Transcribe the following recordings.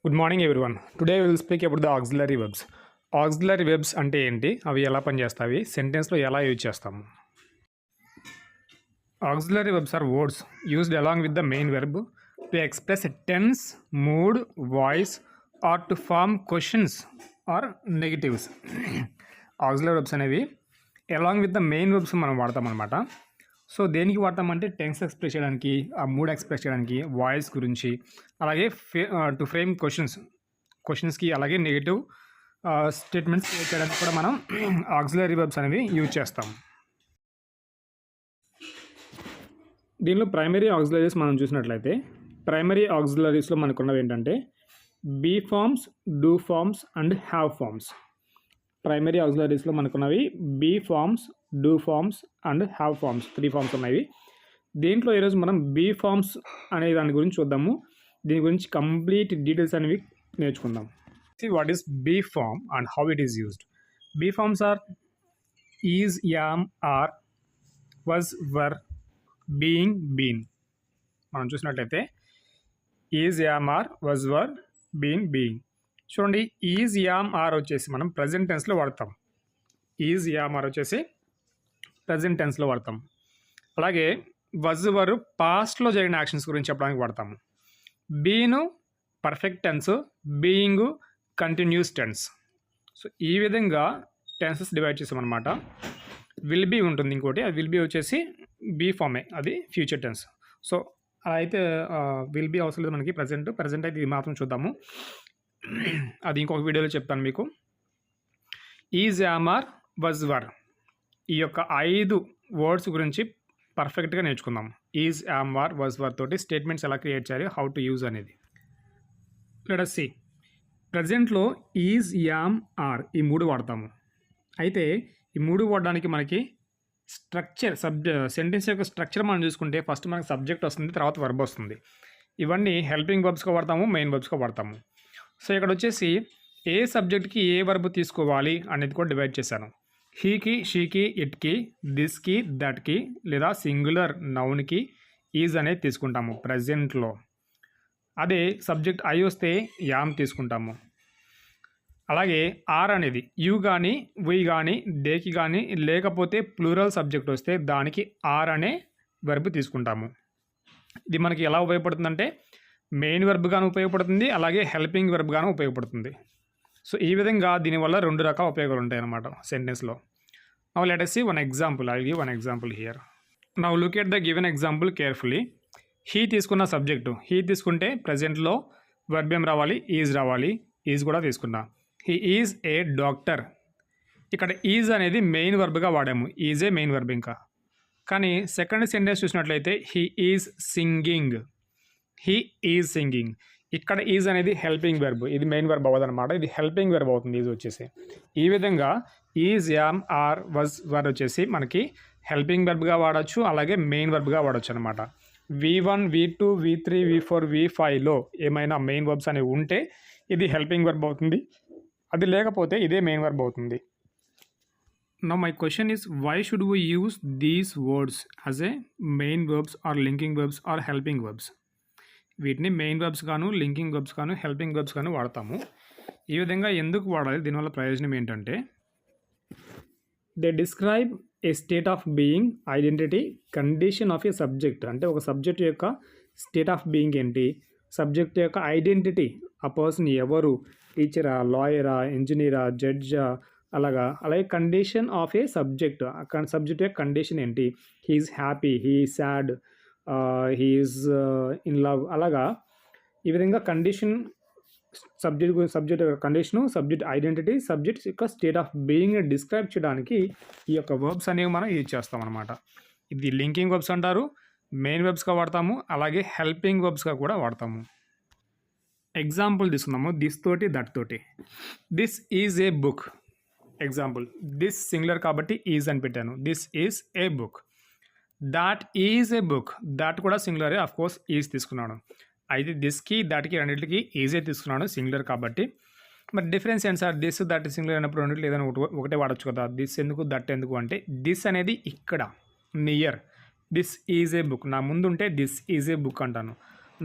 Good morning everyone. Today will speak about the auxiliary verbs. Auxiliary verbs అంటే ఏంటి, అవి ఎలా పనిచేస్తాయి, సెంటెన్స్లో ఎలా యూజ్ చేస్తాము. Auxiliary verbs are words used along with the main verb to express a tense, mood, voice or to form questions or negatives. Auxiliary verbs అనేవి along with the main verbs మనం వాడతాం అనమాట. సో దేనికి వాడతామంటే tense express చేయడానికి, ఆ mood express చేయడానికి, voice గురించి, అలాగే టు ఫ్రేమ్ క్వశ్చన్స్కి, అలాగే నెగిటివ్ స్టేట్మెంట్స్ చేయడానికి కూడా మనం ఆక్సిలరీ వెబ్స్ అనేవి యూజ్ చేస్తాం. దీనిలో ప్రైమరీ ఆక్సిలరీస్ మనం చూసినట్లయితే, ప్రైమరీ ఆక్సిలరీస్లో మనకున్నవి ఏంటంటే be forms, do forms and have forms. Primary ఆక్సిలరీస్లో మనకున్నవి be forms, do forms and have forms, 3 forms ఉన్నాయి. దీంట్లో ఈరోజు మనం బీ ఫార్మ్స్ అనే దాని గురించి చూద్దాము. దీని గురించి కంప్లీట్ డీటెయిల్స్ అనేవి నేర్చుకుందాం. What is be form and how it is used. Be forms are is, am, are, was, were, being, been. మనం చూసినట్లయితే is, am, are, was, were, being, being. చూడండి, ఈజ్, యామ్, ఆర్ వచ్చేసి మనం present టెన్స్లో వాడతాం. Is, am, are వచ్చేసి present టెన్స్లో వాడతాం. అలాగే వజ్, వర్ పాస్ట్లో జరిగిన యాక్షన్స్ గురించి చెప్పడానికి వాడతాము. బీను perfect tense, being continuous tense. So ఈ విధంగా టెన్సెస్ డివైడ్ చేసామన్నమాట. విల్ బీ ఉంటుంది ఇంకోటి, అది విల్ బీ వచ్చేసి బీ ఫామే, అది ఫ్యూచర్ టెన్స్. సో అలా అయితే విల్ బీ అవసరం లేదు మనకి. ప్రజెంట్ అయితే ఇది మాత్రం చూద్దాము, అది ఇంకొక వీడియోలో చెప్తాను మీకు. Is, am, are, was, were ఈ యొక్క 5 వర్డ్స్ గురించి పర్ఫెక్ట్గా నేర్చుకుందాం. Is, am, are, was, were తోటి స్టేట్మెంట్స్ ఎలా క్రియేట్ చేయాలి, హౌ టు యూజ్ అనేది. Let us see. ప్రజెంట్లో ఈజ్, యామ్, ఆర్ ఈ 3 వాడతాము. అయితే ఈ 3 వాడడానికి మనకి స్ట్రక్చర్, సెంటెన్స్ యొక్క స్ట్రక్చర్ మనం చూసుకుంటే ఫస్ట్ మనకి సబ్జెక్ట్ వస్తుంది, తర్వాత వర్బ్ వస్తుంది. ఇవన్నీ హెల్పింగ్ వర్బ్స్గా వాడతాము, మెయిన్ వర్బ్స్గా వాడతాము. సో ఇక్కడ వచ్చేసి ఏ సబ్జెక్ట్కి ఏ వర్బ్ తీసుకోవాలి అనేది కూడా డివైడ్ చేశాను. హీకి, షీకి, ఇట్కి, దిస్కి, దట్కి, లేదా సింగులర్ నౌన్కి ఈజ్ అనేది తీసుకుంటాము ప్రజెంట్లో. అదే సబ్జెక్ట్ ఐ వస్తే యామ్ తీసుకుంటాము. అలాగే ఆర్ అనేది యూ కానీ, వీ కానీ, దేకి కానీ, లేకపోతే ప్లూరల్ సబ్జెక్ట్ వస్తే దానికి ఆర్ అనే వెర్బ్ తీసుకుంటాము. ఇది మనకి ఎలా ఉపయోగపడుతుందంటే మెయిన్ వెర్బ్గాను ఉపయోగపడుతుంది, అలాగే హెల్పింగ్ వెర్బ్గాను ఉపయోగపడుతుంది. సో ఈ విధంగా దీనివల్ల 2 రకాల ఉపయోగాలు ఉంటాయి అన్నమాట సెంటెన్స్లో. Now let us see one example. I will give one example here. Now look at the given example carefully. He తీసుకున్న సబ్జెక్టు, హీ తీసుకుంటే ప్రజెంట్లో వర్బ్ ఏం రావాలి, ఈజ్ రావాలి. ఈజ్ కూడా తీసుకున్నా. He is a doctor. ఇక్కడ ఈజ్ అనేది మెయిన్ వర్బ్గా వాడాము, ఈజే మెయిన్ వర్బ్. ఇంకా కానీ సెకండ్ సెంటెన్స్ చూసినట్లయితే he is singing. He is singing. ఇక్కడ ఈజ్ అనేది హెల్పింగ్ వెర్బ్, ఇది మెయిన్ వెర్బ్ అవ్వదన్నమాట, ఇది హెల్పింగ్ వెర్బ్ అవుతుంది ఈజ్ వచ్చేసి. ఈ విధంగా ఈజ్, యామ్, ఆర్, వజ్, వర్ వచ్చేసి మనకి హెల్పింగ్ వెర్బ్గా వాడచ్చు, అలాగే మెయిన్ వెర్బ్గా వాడచ్చు అనమాట. V1, V2, V3, V4, V5లో ఏమైనా మెయిన్ వర్బ్స్ అనేవి ఉంటే ఇది హెల్పింగ్ వెర్బ్ అవుతుంది, అది లేకపోతే ఇదే మెయిన్ వెర్బ్ అవుతుంది. Now my question is, why should we use these words as a main verbs or linking verbs or helping verbs? వీటిని మెయిన్ వెర్బ్స్ గాను, లింకింగ్ వెర్బ్స్ గాను, హెల్పింగ్ వెర్బ్స్ గాను వాడతాము. ఈ విధంగా ఎందుకు వాడాలి, దీనివల్ల ప్రయోజనం ఏంటంటే they describe a state of being, identity, condition of A subject. అంటే ఒక సబ్జెక్ట్ యొక్క స్టేట్ ఆఫ్ బీయింగ్ ఏంటి, సబ్జెక్ట్ యొక్క ఐడెంటిటీ, ఆ పర్సన్ ఎవరు, టీచరా, లాయరా, ఇంజనీరా, జడ్జా, అలాగే condition of A subject, subject యొక్క కండిషన్ ఏంటి, he is happy, he is sad, he is in love. అలాగా ఈ విధంగా కండిషన్, సబ్జెక్ట్ యొక్క కండిషను, సబ్జెక్ట్ ఐడెంటిటీ, సబ్జెక్ట్ యొక్క స్టేట్ ఆఫ్ బీయింగ్ డిస్క్రైబ్ చేయడానికి ఈ యొక్క వర్బ్స్ అనేవి మనం యూజ్ చేస్తాం అనమాట. ఇది లింకింగ్ వర్బ్స్ అంటారు, మెయిన్ వెర్బ్స్గా వాడతాము, అలాగే హెల్పింగ్ వెర్బ్స్గా కూడా వాడతాము. ఎగ్జాంపుల్ తీసుకుందాము, దిస్ తోటి, దట్ తోటి. This is a book. Example, this singular కాబట్టి ఈజ్ అని పెట్టాను, this is a book. That is a book, that కూడా సింగులరే, ఆఫ్ కోర్స్ ఈజ్ తీసుకున్నాను. అయితే దిస్కి, దాట్కి రెండింటికి ఈజే తీసుకున్నాను సింగులర్ కాబట్టి. మరి డిఫరెన్స్ ఏంటి సార్, దిస్ దట్ సింగులర్ అయినప్పుడు రెండింటిలో ఏదైనా ఒకటే వాడచ్చు కదా, దిస్ ఎందుకు, దట్ ఎందుకు అంటే దిస్ అనేది ఇక్కడ near, this is a book నా ముందు ఉంటే దిస్ ఈజ్ ఏ బుక్ అంటాను,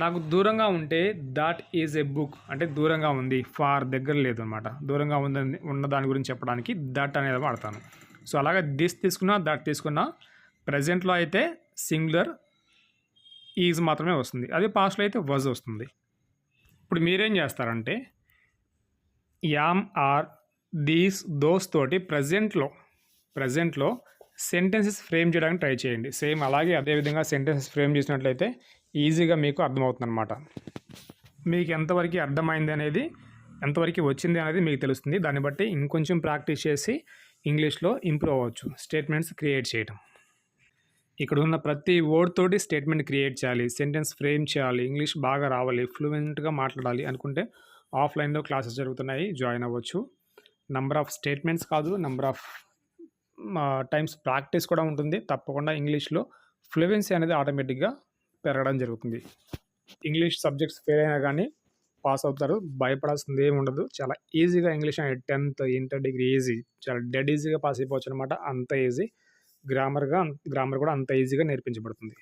నాకు దూరంగా ఉంటే దాట్ ఈజ్ ఎ బుక్ అంటే దూరంగా ఉంది, ఫార్ దగ్గర లేదు అనమాట. దూరంగా ఉందని ఉన్న దాని గురించి చెప్పడానికి దట్ అనేది వాడతాను. సో అలాగే దిస్ తీసుకున్నా దట్ తీసుకున్నా ప్రజెంట్లో అయితే సింగులర్ ఈజ్ మాత్రమే వస్తుంది, అదే పాస్ట్లో అయితే వజ్ వస్తుంది. ఇప్పుడు మీరేం చేస్తారంటే యామ్ ఆర్ దీస్ దోస్ తోటి ప్రజెంట్లో సెంటెన్సెస్ ఫ్రేమ్ చేయడానికి ట్రై చేయండి. సేమ్ అలాగే అదేవిధంగా సెంటెన్సెస్ ఫ్రేమ్ చేసినట్లయితే ఈజీగా మీకు అర్థమవుతుంది అనమాట. మీకు ఎంతవరకు అర్థమైంది అనేది, ఎంతవరకు వచ్చింది అనేది మీకు తెలుస్తుంది. దాన్ని బట్టి ఇంకొంచెం ప్రాక్టీస్ చేసి ఇంగ్లీష్లో ఇంప్రూవ్ అవ్వచ్చు. స్టేట్మెంట్స్ క్రియేట్ చేయడం, ఇక్కడ ఉన్న ప్రతి వర్డ్ తోటి స్టేట్మెంట్ క్రియేట్ చేయాలి, సెంటెన్స్ ఫ్రేమ్ చేయాలి, ఇంగ్లీష్ బాగా రావాలి, ఫ్లూయెంట్గా మాట్లాడాలి అనుకుంటే ఆఫ్లైన్లో క్లాసెస్ జరుగుతున్నాయి, జాయిన్ అవ్వచ్చు. నంబర్ ఆఫ్ స్టేట్మెంట్స్ కాదు, నంబర్ ఆఫ్ టైమ్స్ ప్రాక్టీస్ కూడా ఉంటుంది. తప్పకుండా ఇంగ్లీష్లో ఫ్లూయెన్సీ అనేది ఆటోమేటిక్గా పెరగడం జరుగుతుంది. ఇంగ్లీష్ సబ్జెక్ట్స్ ఫెయిల్ అయినా కానీ పాస్ అవుతారు, భయపడాల్సింది ఏమి ఉండదు. చాలా ఈజీగా ఇంగ్లీష్ అనేది 10th ఇంటర్ డిగ్రీ ఈజీ, చాలా డెడ్ ఈజీగా పాస్ అయిపోవచ్చు అనమాట. అంత ఈజీ. గ్రామర్ కూడా అంత ఈజీగా నేర్పించబడుతుంది.